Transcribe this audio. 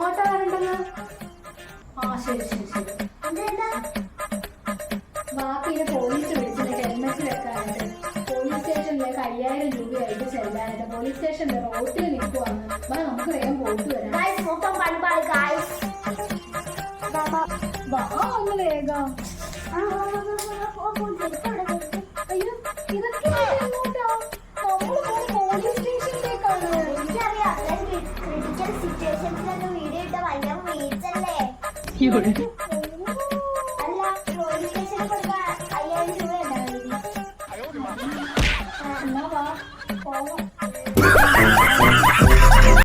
എങ്ങോട്ടാ വരേണ്ടത്? ആ ശരി ശരി ശരി. ബാക്കിയുടെ പോലീസ് വിളിച്ചിട്ട് ഹെൽമെറ്റ് വെക്കാനായിട്ട് പോലീസ് സ്റ്റേഷനിലേക്ക് 5000 രൂപയായിട്ട് ചെല്ലാനായിട്ട് പോലീസ് സ്റ്റേഷന്റെ റോട്ടിൽ നിൽക്കുവാണ്. നമുക്ക് വേഗം പോയിട്ട് വരാം. ഒന്ന് വേഗം. അയ്യോ ഇതൊക്കെ എങ്ങോട്ടാ? നമ്മൾ പോലീസ് സ്റ്റേഷനിലേക്കാണ്. എനിക്കറിയാം ക്രിട്ടിക്കൽ സിറ്റുവേഷൻസിലൊക്കെ വീഡിയോ ഇട്ട ഭയങ്കര റീച്ചല്ലേ.